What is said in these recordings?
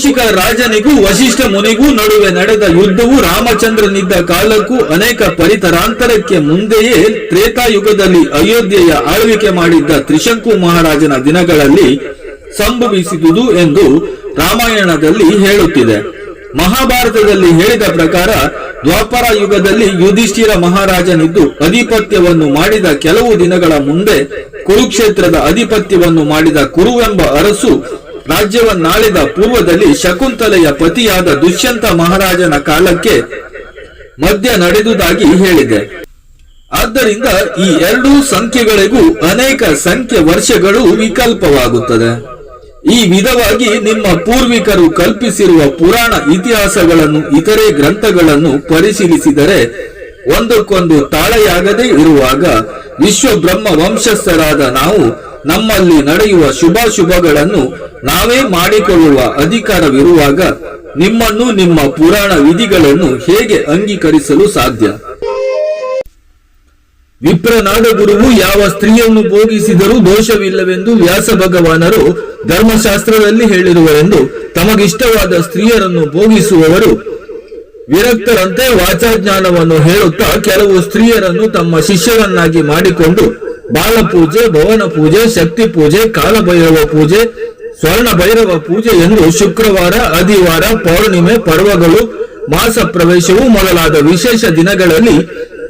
ಕೌಶಿಕ ರಾಜನಿಗೂ ವಶಿಷ್ಠ ಮುನಿಗೂ ನಡುವೆ ನಡೆದ ಯುದ್ಧವು ರಾಮಚಂದ್ರನಿದ್ದ ಕಾಲಕ್ಕೂ ಅನೇಕ ಪರಿತರಾಂತರಕ್ಕೆ ಮುಂದೆಯೇ ತ್ರೇತಾಯುಗದಲ್ಲಿ ಅಯೋಧ್ಯೆಯ ಆಳ್ವಿಕೆ ಮಾಡಿದ್ದ ತ್ರಿಶಂಕು ಮಹಾರಾಜನ ದಿನಗಳಲ್ಲಿ ಸಂಭವಿಸಿದುದು ಎಂದು ರಾಮಾಯಣದಲ್ಲಿ ಹೇಳುತ್ತಿದೆ. ಮಹಾಭಾರತದಲ್ಲಿ ಹೇಳಿದ ಪ್ರಕಾರ ದ್ವಾಪರ ಯುಗದಲ್ಲಿ ಯುಧಿಷ್ಠಿರ ಮಹಾರಾಜನಿದ್ದು ಅಧಿಪತ್ಯವನ್ನು ಮಾಡಿದ ಕೆಲವು ದಿನಗಳ ಮುಂದೆ ಕುರುಕ್ಷೇತ್ರದ ಅಧಿಪತ್ಯವನ್ನು ಮಾಡಿದ ಕುರುವೆಂಬ ಅರಸು ರಾಜ್ಯವನ್ನಾಳಿದ ಪೂರ್ವದಲ್ಲಿ ಶಕುಂತಲೆಯ ಪತಿಯಾದ ದುಷ್ಯಂತ ಮಹಾರಾಜನ ಕಾಲಕ್ಕೆ ಮಧ್ಯ ನಡೆದುದಾಗಿ ಹೇಳಿದೆ. ಆದ್ದರಿಂದ ಈ ಎರಡೂ ಸಂಖ್ಯೆಗಳಿಗೂ ಅನೇಕ ಸಂಖ್ಯೆ ವರ್ಷಗಳು ವಿಕಲ್ಪವಾಗುತ್ತದೆ. ಈ ವಿಧವಾಗಿ ನಿಮ್ಮ ಪೂರ್ವಿಕರು ಕಲ್ಪಿಸಿರುವ ಪುರಾಣ ಇತಿಹಾಸಗಳನ್ನು ಇತರೆ ಗ್ರಂಥಗಳನ್ನು ಪರಿಶೀಲಿಸಿದರೆ ಒಂದಕ್ಕೊಂದು ತಾಳೆಯಾಗದೇ ಇರುವಾಗ ವಿಶ್ವಬ್ರಹ್ಮ ವಂಶಸ್ಥರಾದ ನಾವು ನಮ್ಮಲ್ಲಿ ನಡೆಯುವ ಶುಭಾಶುಭಗಳನ್ನು ನಾವೇ ಮಾಡಿಕೊಳ್ಳುವ ಅಧಿಕಾರವಿರುವಾಗ ನಿಮ್ಮನ್ನು ನಿಮ್ಮ ಪುರಾಣ ವಿಧಿಗಳನ್ನು ಹೇಗೆ ಅಂಗೀಕರಿಸಲು ಸಾಧ್ಯ? ವಿಪ್ರನಾದ ಗುರುವು ಯಾವ ಸ್ತ್ರೀಯನ್ನು ಭೋಗಿಸಿದರೂ ದೋಷವಿಲ್ಲವೆಂದು ವ್ಯಾಸ ಭಗವಾನರು ಧರ್ಮಶಾಸ್ತ್ರದಲ್ಲಿ ಹೇಳಿರುವರೆಂದು ತಮಗಿಷ್ಟವಾದ ಸ್ತ್ರೀಯರನ್ನು ಭೋಗಿಸುವವರು ವಿರಕ್ತರಂತೆ ವಾಚಾಜ್ಞಾನವನ್ನು ಹೇಳುತ್ತಾ ಕೆಲವು ಸ್ತ್ರೀಯರನ್ನು ತಮ್ಮ ಶಿಷ್ಯರನ್ನಾಗಿ ಮಾಡಿಕೊಂಡು ಬಾಲಪೂಜೆ, ಭವನ ಪೂಜೆ, ಶಕ್ತಿ ಪೂಜೆ, ಕಾಲಭೈರವ ಪೂಜೆ, ಸ್ವರ್ಣ ಭೈರವ ಪೂಜೆ ಎಂದು ಶುಕ್ರವಾರ, ಆದಿವಾರ, ಪೌರ್ಣಿಮೆ, ಪರ್ವಗಳು, ಮಾಸ ಪ್ರವೇಶವು ಮೊದಲಾದ ವಿಶೇಷ ದಿನಗಳಲ್ಲಿ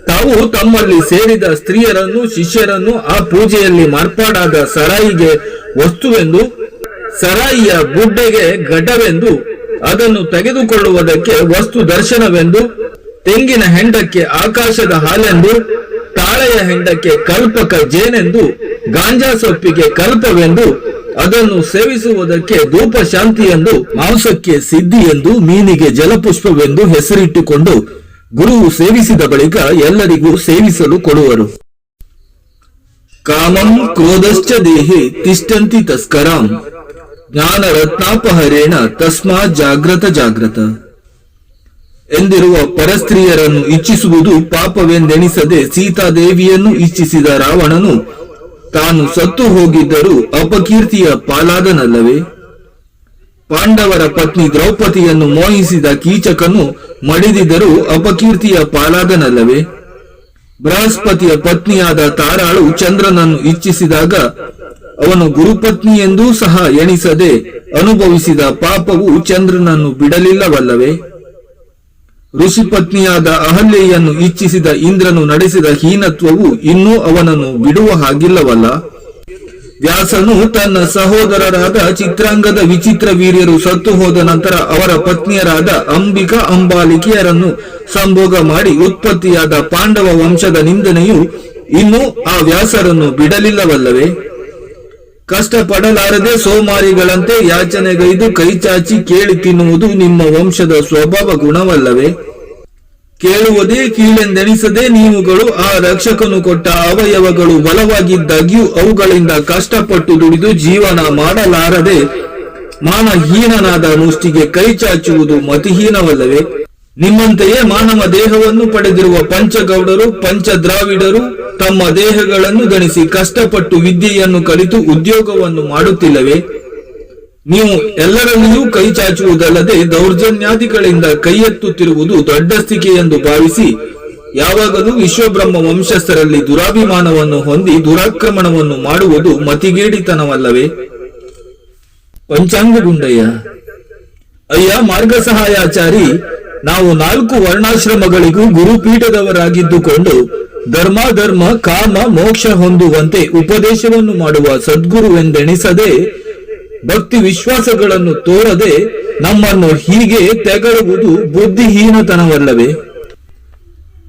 ತಾವು ತಮ್ಮಲ್ಲಿ ಸೇರಿದ ಸ್ತ್ರೀಯರನ್ನು ಶಿಷ್ಯರನ್ನು ಆ ಪೂಜೆಯಲ್ಲಿ ಮಾರ್ಪಾಡಾದ ಸರಾಯಿಗೆ ವಸ್ತುವೆಂದು, ಸರಾಯಿಯ ಗುಡ್ಡೆಗೆ ಘಟವೆಂದು, ಅದನ್ನು ತೆಗೆದುಕೊಳ್ಳುವುದಕ್ಕೆ ವಸ್ತು ದರ್ಶನವೆಂದು, ತೆಂಗಿನ ಹೆಂಡಕ್ಕೆ ಆಕಾಶದ ಹಾಲೆಂದು, ತಾಳೆಯ ಹೆಂಡಕ್ಕೆ ಕಲ್ಪಕ ಜೇನೆಂದು, ಗಾಂಜಾ ಸೊಪ್ಪಿಗೆ ಕಲ್ಪವೆಂದು, ಅದನ್ನು ಸೇವಿಸುವುದಕ್ಕೆ ಧೂಪ ಶಾಂತಿ ಎಂದು, ಮಾಂಸಕ್ಕೆ ಸಿದ್ಧಿ ಎಂದು, ಮೀನಿಗೆ ಜಲಪುಷ್ಪವೆಂದು ಹೆಸರಿಟ್ಟುಕೊಂಡು ಗುರುವು ಸೇವಿಸಿದ ಬಳಿಕ ಎಲ್ಲರಿಗೂ ಸೇವಿಸಲು ಕೊಡುವರು. ಕಾಮಂ ಕ್ರೋಧಶ್ಚ ದೇಹಿ ತಿಷ್ಟಂತಿ ತಸ್ಕರಾಂ ಜ್ಞಾನ ರತ್ನಾಪಹರೇಣ ತಸ್ಮಾತ್ ಜಾಗ್ರತ ಜಾಗ್ರತ ಎಂದಿರುವ ಪರಸ್ತ್ರೀಯರನ್ನು ಇಚ್ಛಿಸುವುದು ಪಾಪವೆಂದೆಣಿಸದೆ ಸೀತಾದೇವಿಯನ್ನು ಇಚ್ಛಿಸಿದ ರಾವಣನು ತಾನು ಸತ್ತು ಹೋಗಿದ್ದರೂ ಅಪಕೀರ್ತಿಯ ಪಾಲಾದನಲ್ಲವೇ? ಪಾಂಡವರ ಪತ್ನಿ ದ್ರೌಪದಿಯನ್ನು ಮೋಹಿಸಿದ ಕೀಚಕನು ಮಡಿದಿದ್ದರೂ ಅಪಕೀರ್ತಿಯ ಪಾಲಾದನಲ್ಲವೇ? ಬೃಹಸ್ಪತಿಯ ಪತ್ನಿಯಾದ ತಾರಾಳು ಚಂದ್ರನನ್ನು ಇಚ್ಛಿಸಿದಾಗ ಅವನು ಗುರುಪತ್ನಿ ಎಂದೂ ಸಹ ಎಣಿಸದೆ ಅನುಭವಿಸಿದ ಪಾಪವು ಚಂದ್ರನನ್ನು ಬಿಡಲಿಲ್ಲವಲ್ಲವೇ? ಋಷಿಪತ್ನಿಯಾದ ಅಹಲ್ಯೆಯನ್ನು ಇಚ್ಛಿಸಿದ ಇಂದ್ರನು ನಡೆಸಿದ ಹೀನತ್ವವು ಇನ್ನೂ ಅವನನ್ನು ಬಿಡುವ ಹಾಗಿಲ್ಲವಲ್ಲ? ವ್ಯಾಸನು ತನ್ನ ಸಹೋದರರಾದ ಚಿತ್ರಾಂಗದ ವಿಚಿತ್ರ ವೀರ್ಯರು ಸತ್ತು ಹೋದ ನಂತರ ಅವರ ಪತ್ನಿಯರಾದ ಅಂಬಿಕಾ, ಅಂಬಾಲಿಕೆಯರನ್ನು ಸಂಭೋಗ ಮಾಡಿ ಉತ್ಪತ್ತಿಯಾದ ಪಾಂಡವ ವಂಶದ ನಿಂದನೆಯು ಇನ್ನೂ ಆ ವ್ಯಾಸರನ್ನು ಬಿಡಲಿಲ್ಲವಲ್ಲವೇ? ಕಷ್ಟಪಡಲಾರದೆ ಸೋಮಾರಿಗಳಂತೆ ಯಾಚನೆಗೈದು ಕೈಚಾಚಿ ಕೇಳಿ ತಿನ್ನುವುದು ನಿಮ್ಮ ವಂಶದ ಸ್ವಭಾವ ಗುಣವಲ್ಲವೇ? ಕೇಳುವುದೇ ಕೀಳೆಂದೆಣಿಸದೆ ನೀವುಗಳು ಆ ರಕ್ಷಕನು ಕೊಟ್ಟ ಅವಯವಗಳು ಬಲವಾಗಿದ್ದಾಗ್ಯೂ ಅವುಗಳಿಂದ ಕಷ್ಟಪಟ್ಟು ದುಡಿದು ಜೀವನ ಮಾಡಲಾರದೆ ಮಾನಹೀನನಾದ ಮುಷ್ಟಿಗೆ ಕೈಚಾಚುವುದು ಮತಿಹೀನವಲ್ಲವೇ? ನಿಮ್ಮಂತೆಯೇ ಮಾನವ ದೇಹವನ್ನು ಪಡೆದಿರುವ ಪಂಚಗೌಡರು, ಪಂಚದ್ರಾವಿಡರು ತಮ್ಮ ದೇಹಗಳನ್ನು ಗಣಿಸಿ ಕಷ್ಟಪಟ್ಟು ವಿದ್ಯೆಯನ್ನು ಕಲಿತು ಉದ್ಯೋಗವನ್ನು ಮಾಡುತ್ತಿಲ್ಲವೇ? ನೀವು ಎಲ್ಲರಲ್ಲಿಯೂ ಕೈ ಚಾಚುವುದಲ್ಲದೆ ದೌರ್ಜನ್ಯಾದಿಗಳಿಂದ ಕೈ ಎತ್ತುತ್ತಿರುವುದು ದೊಡ್ಡಸ್ತಿಕೆ ಎಂದು ಭಾವಿಸಿ ಯಾವಾಗಲೂ ವಿಶ್ವಬ್ರಹ್ಮ ವಂಶಸ್ಥರಲ್ಲಿ ದುರಾಭಿಮಾನವನ್ನು ಹೊಂದಿ ದುರಾಕ್ರಮಣವನ್ನು ಮಾಡುವುದು ಮತಿಗೇಡಿತನವಲ್ಲವೇ? ಪಂಚಾಂಗ ಗುಂಡಯ್ಯ: ಅಯ್ಯ ಮಾರ್ಗ ಸಹಾಯಾಚಾರಿ, ನಾವು 4 ವರ್ಣಾಶ್ರಮಗಳಿಗೂ ಗುರುಪೀಠದವರಾಗಿದ್ದುಕೊಂಡು ಧರ್ಮ ಕಾಮ ಮೋಕ್ಷ ಹೊಂದುವಂತೆ ಉಪದೇಶವನ್ನು ಮಾಡುವ ಸದ್ಗುರುವೆಂದೆಣಿಸದೆ ಭಕ್ತಿ ವಿಶ್ವಾಸಗಳನ್ನು ತೋರದೆ ನಮ್ಮನ್ನು ಹೀಗೆ ತೆಗಳುವುದು ಬುದ್ಧಿಹೀನತನವಲ್ಲವೇ?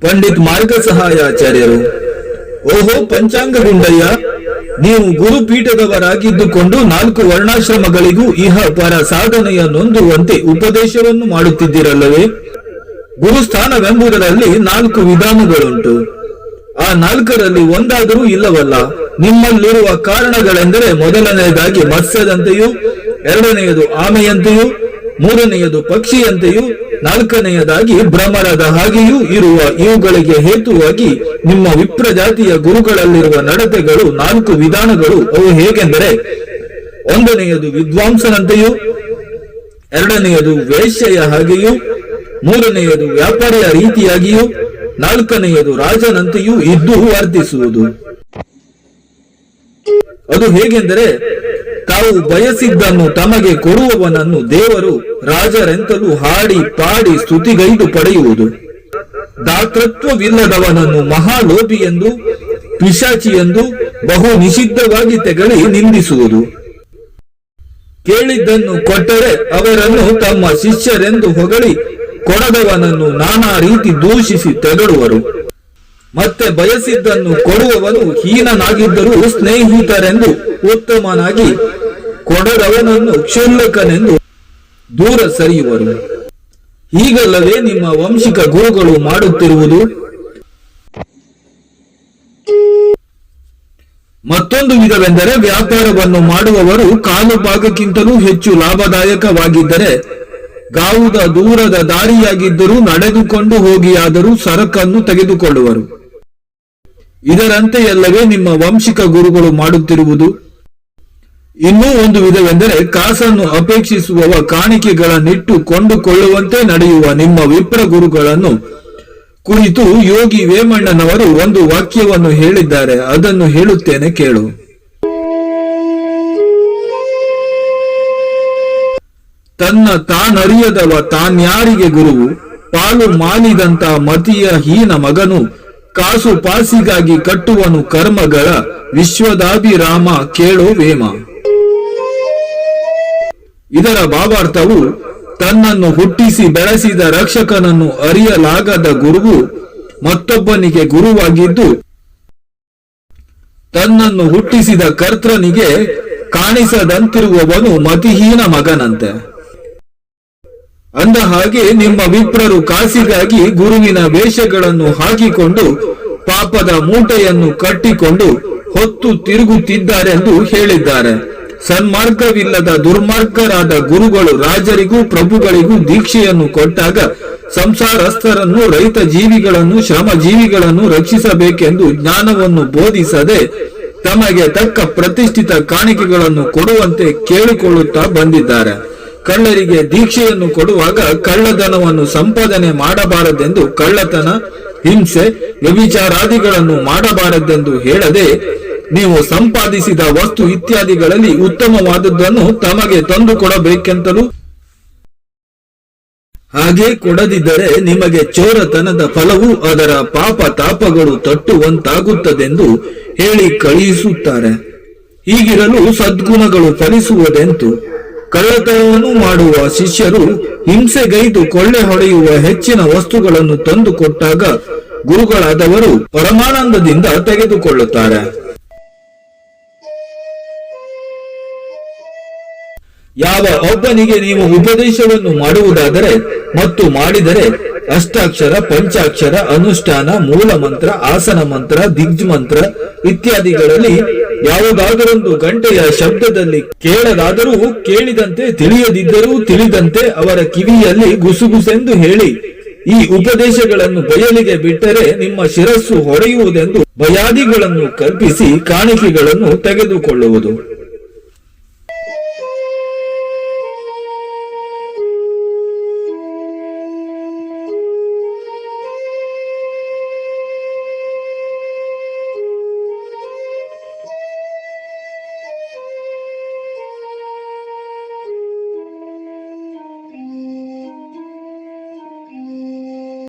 ಪಂಡಿತ್ ಮಾರ್ಗ ಸಹಾಯಾಚಾರ್ಯರು: ಓಹೋ ಪಂಚಾಂಗ ಗುಂಡಯ್ಯ, ನೀವು ಗುರುಪೀಠದವರಾಗಿದ್ದುಕೊಂಡು 4 ವರ್ಣಾಶ್ರಮಗಳಿಗೂ ಇಹ ಪರ ಸಾಧನೆಯ ನೊಂದುವಂತೆ ಉಪದೇಶವನ್ನು ಮಾಡುತ್ತಿದ್ದಿರಲ್ಲವೇ? ಗುರುಸ್ಥಾನವೆಂಬುದರಲ್ಲಿ 4 ವಿಧಾನಗಳುಂಟು. ಆ 4ರಲ್ಲಿ ಒಂದಾದರೂ ಇಲ್ಲವಲ್ಲ? ನಿಮ್ಮಲ್ಲಿರುವ ಕಾರಣಗಳೆಂದರೆ ಮೊದಲನೆಯದಾಗಿ ಮತ್ಸ್ಯದಂತೆಯೂ, ಎರಡನೆಯದು ಆಮೆಯಂತೆಯೂ, ಮೂರನೆಯದು ಪಕ್ಷಿಯಂತೆಯೂ, 4ನೆಯದಾಗಿ ಭ್ರಮರದ ಹಾಗೆಯೂ ಇರುವ ಇವುಗಳಿಗೆ ಹೇತುವಾಗಿ ನಿಮ್ಮ ವಿಪ್ರ ಜಾತಿಯ ಗುರುಗಳಲ್ಲಿರುವ ನಡತೆಗಳು 4 ವಿಧಾನಗಳು. ಅವು ಹೇಗೆಂದರೆ, 1ನೆಯದು ವಿದ್ವಾಂಸನಂತೆಯೂ, ಎರಡನೆಯದು ವೇಶ್ಯೆಯ ಹಾಗೆಯೂ, ಮೂರನೆಯದು ವ್ಯಾಪಾರಿಯ ರೀತಿಯಾಗಿಯೂ, ನಾಲ್ಕನೆಯದು ರಾಜನಂತೆಯೂ ಇದ್ದು ವರ್ತಿಸುವುದು. ಅದು ಹೇಗೆಂದರೆ, ತಾವು ಬಯಸಿದ್ದನ್ನು ತಮಗೆ ಕೊಡುವವನನ್ನು ದೇವರು ರಾಜರೆಂತಲೂ ಹಾಡಿ ಪಾಡಿ ಸ್ತುತಿಗೈದು ಪಡೆಯುವುದು. ದಾತೃತ್ವವಿಲ್ಲದವನನ್ನು ಮಹಾಲೋಭಿ ಎಂದು, ಪಿಶಾಚಿ ಎಂದು ಬಹು ನಿಷಿದ್ಧವಾಗಿ ತೆಗಳಿ ನಿಂದಿಸುವುದು. ಕೇಳಿದ್ದನ್ನು ಕೊಟ್ಟರೆ ಅವರನ್ನು ತಮ್ಮ ಶಿಷ್ಯರೆಂದು ಹೊಗಳಿ ಕೊಡದವನನ್ನು ನಾನಾ ರೀತಿ ದೂಷಿಸಿ ತೆಗಳುವರು. ಮತ್ತೆ ಬಯಸಿದ್ದನ್ನು ಕೊಡುವವನು ಹೀನನಾಗಿದ್ದರೂ ಸ್ನೇಹಿತರೆಂದು ಉತ್ತಮನಾಗಿ, ಕೊಡದವನನ್ನು ಕ್ಷುಲ್ಲಕನೆಂದು ದೂರ ಸರಿಯುವರು. ಹೀಗಲ್ಲವೇ ನಿಮ್ಮ ವಂಶಿಕ ಗುರುಗಳು ಮಾಡುತ್ತಿರುವುದು. ಮತ್ತೊಂದು ವಿಧವೆಂದರೆ, ವ್ಯಾಪಾರವನ್ನು ಮಾಡುವವರು ಕಾಲು ಭಾಗಕ್ಕಿಂತಲೂ ಹೆಚ್ಚು ಲಾಭದಾಯಕವಾಗಿದ್ದರೆ ಗಾವುದ ದೂರದ ದಾರಿಯಾಗಿದ್ದರೂ ನಡೆದುಕೊಂಡು ಹೋಗಿಯಾದರೂ ಸರಕನ್ನು ತೆಗೆದುಕೊಳ್ಳುವರು. ಇದರಂತೆಯಲ್ಲವೇ ನಿಮ್ಮ ವಂಶಿಕ ಗುರುಗಳು ಮಾಡುತ್ತಿರುವುದು. ಇನ್ನೂ ಒಂದು ವಿಧವೆಂದರೆ, ಕಾಸನ್ನು ಅಪೇಕ್ಷಿಸುವವ ಕಾಣಿಕೆಗಳನ್ನಿಟ್ಟು ಕೊಂಡುಕೊಳ್ಳುವಂತೆ ನಡೆಯುವ ನಿಮ್ಮ ವಿಪ್ರ ಗುರುಗಳನ್ನು ಕುರಿತು ಯೋಗಿ ವೇಮಣ್ಣನವರು ಒಂದು ವಾಕ್ಯವನ್ನು ಹೇಳಿದ್ದಾರೆ. ಅದನ್ನು ಹೇಳುತ್ತೇನೆ, ಕೇಳು. ತನ್ನ ತಾನರಿಯದವ ತಾನ್ಯಾರಿಗೆ ಗುರುವು, ಪಾಲು ಮಾಲಿದಂತ ಮತಿಯ ಹೀನ ಮಗನು, ಕಾಸು ಪಾಸಿಗಾಗಿ ಕಟ್ಟುವನು ಕರ್ಮಗಳ, ವಿಶ್ವದಾಭಿರಾಮ ಕೇಳೋ ವೇಮ. ಇದರ ಭಾವಾರ್ಥವು, ತನ್ನನ್ನು ಹುಟ್ಟಿಸಿ ಬೆಳೆಸಿದ ರಕ್ಷಕನನ್ನು ಅರಿಯಲಾಗದ ಗುರುವು ಮತ್ತೊಬ್ಬನಿಗೆ ಗುರುವಾಗಿದ್ದು, ತನ್ನನ್ನು ಹುಟ್ಟಿಸಿದ ಕರ್ತನಿಗೆ ಕಾಣಿಸದಂತಿರುವವನು ಮತಿಹೀನ ಮಗನಂತೆ. ಅಂದ ಹಾಗೆ ನಿಮ್ಮ ವಿಪ್ರರು ಕಾಸಿಗಾಗಿ ಗುರುವಿನ ವೇಷಗಳನ್ನು ಹಾಕಿಕೊಂಡು ಪಾಪದ ಮೂಟೆಯನ್ನು ಕಟ್ಟಿಕೊಂಡು ಹೊತ್ತು ತಿರುಗುತ್ತಿದ್ದಾರೆಂದು ಹೇಳಿದ್ದಾರೆ. ಸನ್ಮಾರ್ಗವಿಲ್ಲದ ದುರ್ಮಾರ್ಗರಾದ ಗುರುಗಳು ರಾಜರಿಗೂ ಪ್ರಭುಗಳಿಗೂ ದೀಕ್ಷೆಯನ್ನು ಕೊಟ್ಟಾಗ ಸಂಸಾರಸ್ಥರನ್ನು, ರೈತ ಜೀವಿಗಳನ್ನು, ಶ್ರಮ ಜೀವಿಗಳನ್ನು ರಕ್ಷಿಸಬೇಕೆಂದು ಜ್ಞಾನವನ್ನು ಬೋಧಿಸದೆ ತಮಗೆ ತಕ್ಕ ಪ್ರತಿಷ್ಠಿತ ಕಾಣಿಕೆಗಳನ್ನು ಕೊಡುವಂತೆ ಕೇಳಿಕೊಳ್ಳುತ್ತಾ ಬಂದಿದ್ದಾರೆ. ಕಳ್ಳರಿಗೆ ದೀಕ್ಷೆಯನ್ನು ಕೊಡುವಾಗ ಕಳ್ಳಧನವನ್ನು ಸಂಪಾದನೆ ಮಾಡಬಾರದೆಂದು, ಕಳ್ಳತನ, ಹಿಂಸೆ, ವ್ಯಭಿಚಾರಾದಿಗಳನ್ನು ಮಾಡಬಾರದೆಂದು ಹೇಳದೆ, ನೀವು ಸಂಪಾದಿಸಿದ ವಸ್ತು ಇತ್ಯಾದಿಗಳಲ್ಲಿ ಉತ್ತಮವಾದದ್ದನ್ನು ತಮಗೆ ತಂದು ಕೊಡಬೇಕೆಂತಲೂ, ಹಾಗೆ ಕೊಡದಿದ್ದರೆ ನಿಮಗೆ ಚೋರತನದ ಫಲವು ಅದರ ಪಾಪ ತಾಪಗಳು ತಟ್ಟುವಂತಾಗುತ್ತದೆಂದು ಹೇಳಿ ಕಳುಹಿಸುತ್ತಾರೆ. ಹೀಗಿರಲು ಸದ್ಗುಣಗಳು ಫಲಿಸುವುದೆಂತು? ಕಳ್ಳತನವನ್ನು ಮಾಡುವ ಶಿಷ್ಯರು ಹಿಂಸೆಗೈದು ಕೊಳ್ಳೆ ಹೊಡೆಯುವ ಹೆಚ್ಚಿನ ವಸ್ತುಗಳನ್ನು ತಂದು ಕೊಟ್ಟಾಗ ಗುರುಗಳಾದವರು ಪರಮಾನಂದದಿಂದ ತೆಗೆದುಕೊಳ್ಳುತ್ತಾರೆ. ಯಾವ ಒಬ್ಬನಿಗೆ ನೀವು ಉಪದೇಶವನ್ನು ಮಾಡುವುದಾದರೆ ಮತ್ತು ಮಾಡಿದರೆ ಅಷ್ಟಾಕ್ಷರ, ಪಂಚಾಕ್ಷರ, ಅನುಷ್ಠಾನ, ಮೂಲ ಮಂತ್ರ, ಆಸನ ಮಂತ್ರ, ದಿಗ್ಜ್ ಮಂತ್ರ ಇತ್ಯಾದಿಗಳಲ್ಲಿ ಯಾವುದಾದರೊಂದು ಗಂಟೆಯ ಶಬ್ದದಲ್ಲಿ ಕೇಳದಾದರೂ ಕೇಳಿದಂತೆ, ತಿಳಿಯದಿದ್ದರೂ ತಿಳಿದಂತೆ ಅವರ ಕಿವಿಯಲ್ಲಿ ಗುಸುಗುಸೆಂದು ಹೇಳಿ ಈ ಉಪದೇಶಗಳನ್ನು ಬಯಲಿಗೆ ಬಿಟ್ಟರೆ ನಿಮ್ಮ ಶಿರಸ್ಸು ಹೊಡೆಯುವುದೆಂದು ಭಯಾದಿಗಳನ್ನು ಕಲ್ಪಿಸಿ ಕಾಣಿಕೆಗಳನ್ನು ತೆಗೆದುಕೊಳ್ಳುವುದು.